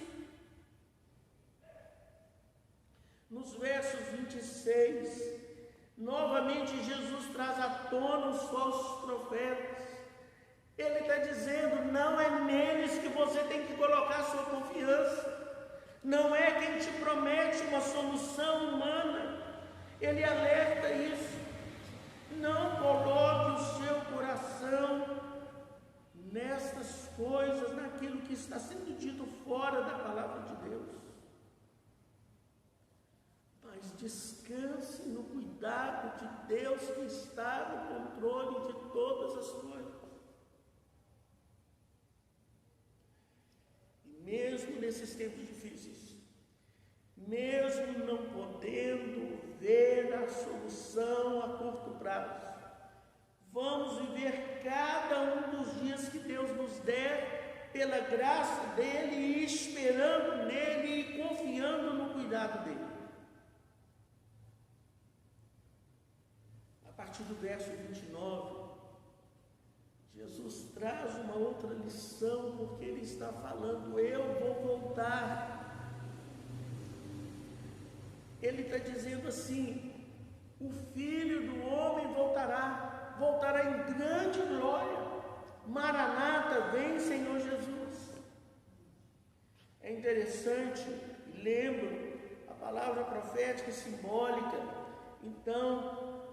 [SPEAKER 1] Nos versos 26, novamente Jesus traz à tona os falsos profetas. Ele está dizendo, não é neles que você tem que colocar sua confiança. Não é quem te promete uma solução humana. Ele alerta isso. Não coloque o seu coração nestas coisas, naquilo que está sendo dito fora da palavra de Deus. Mas descanse no cuidado de Deus que está no controle de todas as coisas. Mesmo nesses tempos difíceis, mesmo não podendo ver a solução a curto prazo, vamos viver cada um dos dias que Deus nos der, pela graça dEle, e esperando nele e confiando no cuidado dEle. A partir do verso 29, Jesus traz uma outra lição, porque ele está falando, eu vou voltar. Ele está dizendo assim, o Filho do Homem voltará em grande glória. Maranata, vem Senhor Jesus. É interessante, lembro a palavra profética e simbólica. Então,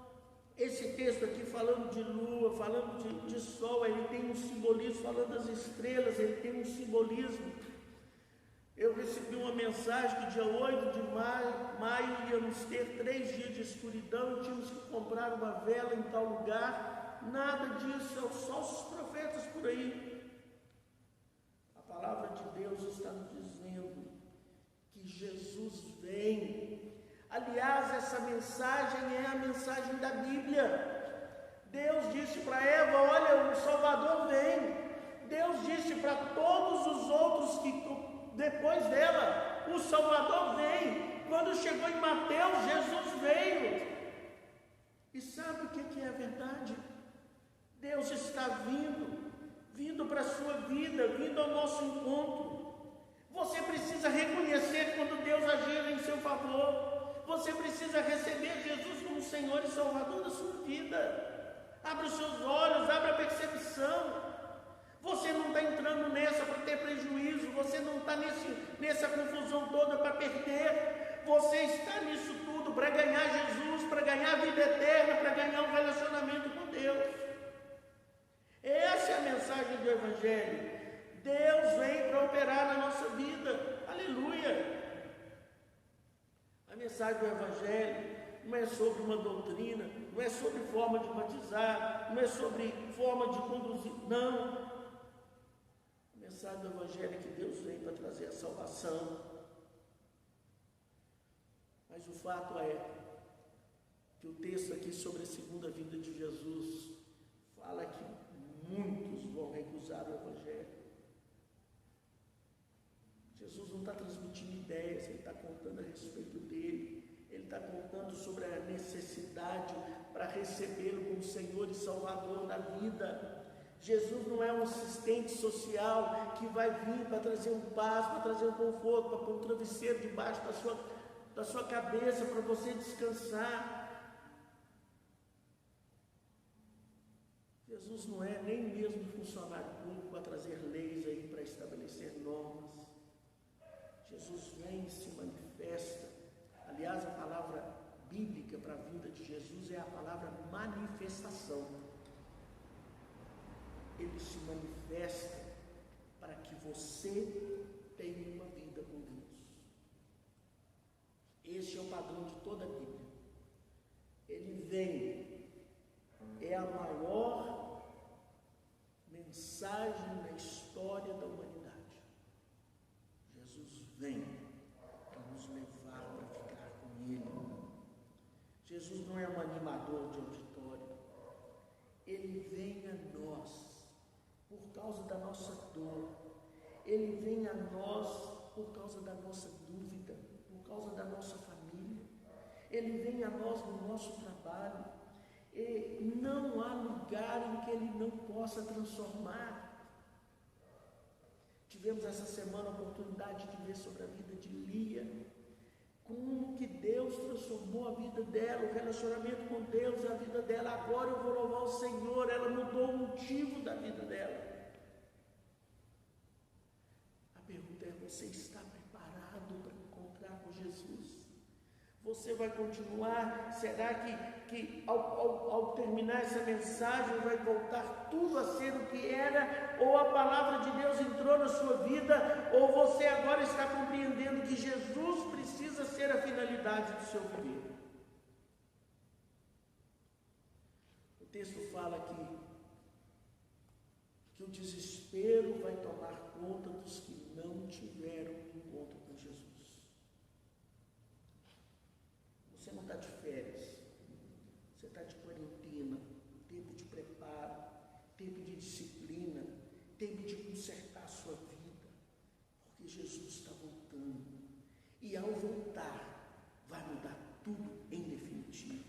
[SPEAKER 1] Esse texto aqui falando de lua, falando de sol, ele tem um simbolismo, falando das estrelas, ele tem um simbolismo. Eu recebi uma mensagem que dia 8 de maio íamos ter 3 dias de escuridão, tínhamos que comprar uma vela em tal lugar. Nada disso, só os profetas por aí. A palavra de Deus está nos dizendo que Jesus vem. Aliás, essa mensagem é a mensagem da Bíblia. Deus disse para Eva: olha, o Salvador vem. Deus disse para todos os outros que depois dela, o Salvador vem. Quando chegou em Mateus, Jesus veio. E sabe o que é a verdade? Deus está vindo para a sua vida, vindo ao nosso encontro. Você precisa reconhecer quando Deus agir em seu favor. Você precisa receber Jesus como Senhor e Salvador da sua vida. Abra os seus olhos, abra a percepção. Você não está entrando nessa para ter prejuízo, você não está nessa confusão toda para perder. Você está nisso tudo para ganhar Jesus, para ganhar a vida eterna, para ganhar um relacionamento com Deus. Essa é a mensagem do Evangelho. Deus vem para operar na nossa vida. Aleluia! A mensagem do Evangelho não é sobre uma doutrina, não é sobre forma de batizar, não é sobre forma de conduzir, não. A mensagem do Evangelho é que Deus vem para trazer a salvação. Mas o fato é que o texto aqui sobre a segunda vinda de Jesus fala que muitos vão recusar o Evangelho. Jesus não está transmitindo ideias, ele está contando a respeito dele, ele está contando sobre a necessidade para recebê-lo como Senhor e Salvador da vida. Jesus não é um assistente social que vai vir para trazer um paz, para trazer um conforto, para pôr um travesseiro debaixo da sua cabeça para você descansar. Jesus não é nem mesmo funcionário público para trazer leis aí, para estabelecer normas. Jesus vem e se manifesta. Aliás, a palavra bíblica para a vinda de Jesus é a palavra manifestação. Ele se manifesta para que você tenha uma vida com Deus. Este é o padrão de toda a Bíblia. Ele vem, é a maior mensagem na história da humanidade. Jesus vem para nos levar para ficar com Ele. Jesus não é um animador de auditório. Ele vem a nós por causa da nossa dor. Ele vem a nós por causa da nossa dúvida, por causa da nossa família. Ele vem a nós no nosso trabalho. E não há lugar em que Ele não possa transformar. Tivemos essa semana a oportunidade de ver sobre a vida de Lia, como que Deus transformou a vida dela, o relacionamento com Deus, a vida dela. Agora eu vou louvar o Senhor, ela mudou o motivo da vida dela. A pergunta é: você está preparado para encontrar com Jesus? Você vai continuar? Será que ao terminar essa mensagem vai voltar tudo a ser o que era? Ou a palavra de Deus entrou na sua vida? Ou você agora está compreendendo que Jesus precisa ser a finalidade do seu viver? O texto fala aqui que o desespero vai tomar conta dos que não tiveram encontro com Jesus. Você não está de férias, você está de quarentena, tempo de preparo, tempo de disciplina, tempo de consertar a sua vida, porque Jesus está voltando, e ao voltar, vai mudar tudo em definitivo.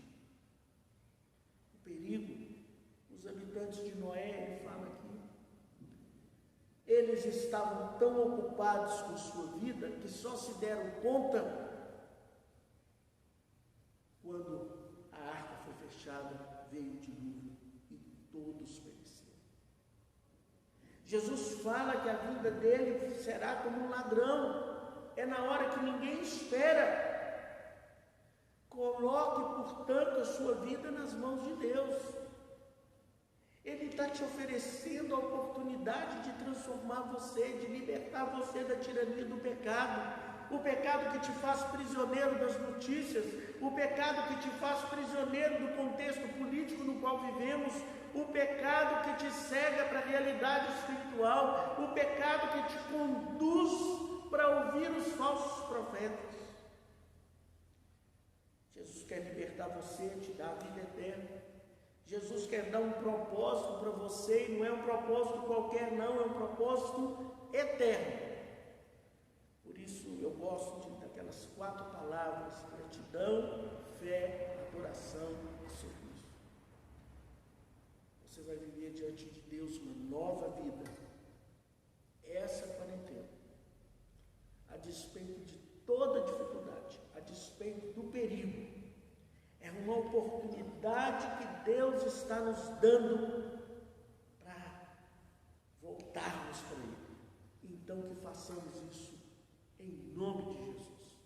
[SPEAKER 1] O perigo, os habitantes de Noé, ele fala aqui, eles estavam tão ocupados com sua vida, que só se deram conta quando a arca foi fechada, veio o dilúvio e todos pereceram. Jesus fala que a vinda dele será como um ladrão, é na hora que ninguém espera. Coloque, portanto, a sua vida nas mãos de Deus. Ele está te oferecendo a oportunidade de transformar você, de libertar você da tirania do pecado. O pecado que te faz prisioneiro das notícias, o pecado que te faz prisioneiro do contexto político no qual vivemos, o pecado que te cega para a realidade espiritual, o pecado que te conduz para ouvir os falsos profetas. Jesus quer libertar você, te dar a vida eterna. Jesus quer dar um propósito para você, e não é um propósito qualquer não, é um propósito eterno. Por isso eu gosto daquelas 4 palavras: gratidão, fé, adoração e serviço. Você vai viver diante de Deus uma nova vida. Essa quarentena, a despeito de toda dificuldade, a despeito do perigo, é uma oportunidade que Deus está nos dando para voltarmos para Ele. Então que façamos isso em nome de Jesus.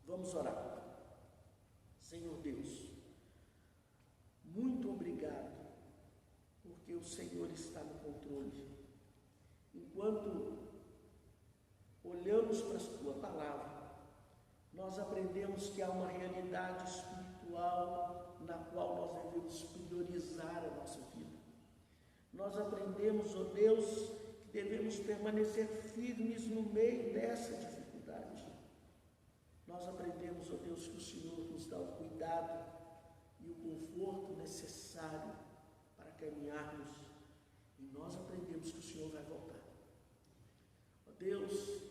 [SPEAKER 1] Vamos orar. Senhor Deus, muito obrigado, porque o Senhor está no controle. Enquanto olhamos para a Tua palavra, nós aprendemos que há uma realidade espiritual na qual nós devemos priorizar a nossa vida. Nós aprendemos, ó Deus, que devemos permanecer firmes no meio dessa dificuldade. Nós aprendemos, ó Deus, que o Senhor nos dá o cuidado e o conforto necessário para caminharmos, e nós aprendemos que o Senhor vai voltar. Ó Deus,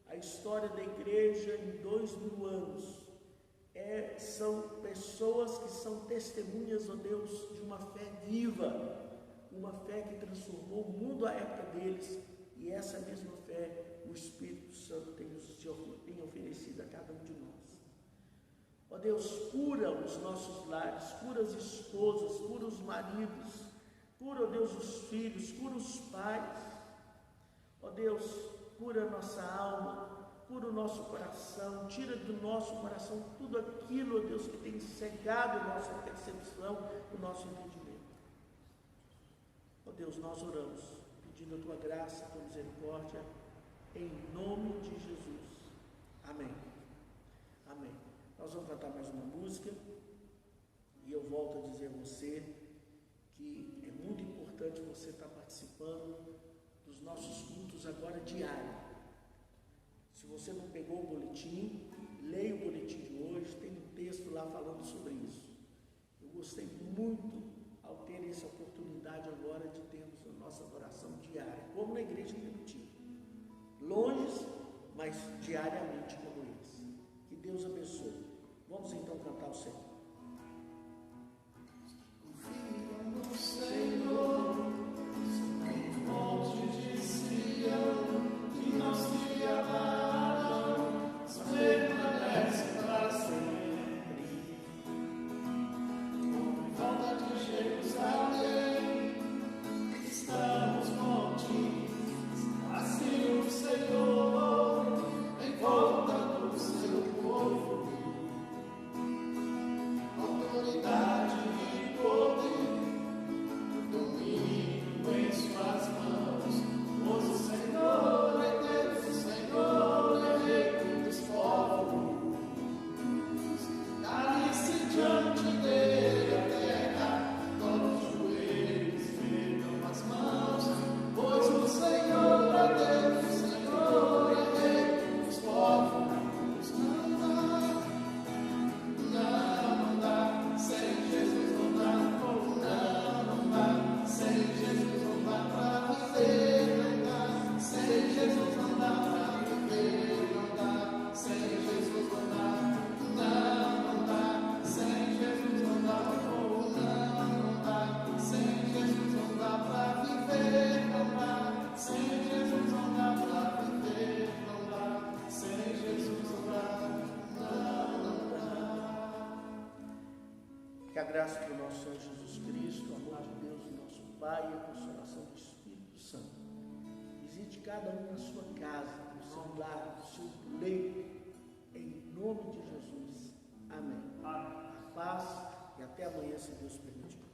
[SPEAKER 1] a história da igreja em 2000 anos são pessoas que são testemunhas, ó Deus, de uma fé viva, uma fé que transformou o mundo à época deles, e essa mesma fé o Espírito Santo tem oferecido a cada um de nós. Ó Deus, cura os nossos lares, cura as esposas, cura os maridos, cura, ó Deus, os filhos, cura os pais. Ó Deus, cura a nossa alma, cura o nosso coração, tira do nosso coração tudo aquilo, ó Deus, que tem cegado a nossa percepção, o nosso entendimento. Ó Deus, nós oramos, pedindo a Tua graça, a Tua misericórdia, em nome de Jesus. Amém. Amém. Nós vamos cantar mais uma música, e eu volto a dizer a você que é muito importante você estar participando dos nossos cultos agora diários. Se você não pegou o boletim, leia o boletim de hoje, tem um texto lá falando sobre isso. Eu gostei muito ao ter essa oportunidade agora de termos a nossa adoração diária, como na igreja primitiva. Longe, mas diariamente como eles. Que Deus abençoe. Vamos então cantar o Senhor. Confia no Senhor, em monte de Sião, que não se abalam, permanece para sempre. Como em volta de Jerusalém, estamos montes, assim o Senhor, em volta do seu povo. Autoridade e poder, domínio em suas mãos, pois o Senhor é Deus, o Senhor é Rei dos povos. Cale-se diante dele a terra, todos os joelhos ergam as mãos, pois o Senhor é Deus, o Senhor é Rei dos povos. Não dá, sem Jesus não dá, não dá, sem Jesus não dá para viver, não dá, sem Jesus não dá para viver, não dá, sem Jesus não dá, não dá, sem Jesus não dá, não dá, sem Jesus não dá para viver, não dá, sem Jesus não dá para viver, não dá, sem Jesus não dá, não dá. Que a graça do nosso Senhor Jesus Cristo, o amor de Deus, o nosso Pai, e a consolação do Espírito Santo visite cada um na sua casa, no seu lar, no seu leito, em nome de Jesus. Amém.
[SPEAKER 2] Amém.
[SPEAKER 1] paz e até amanhã, se Deus permitir.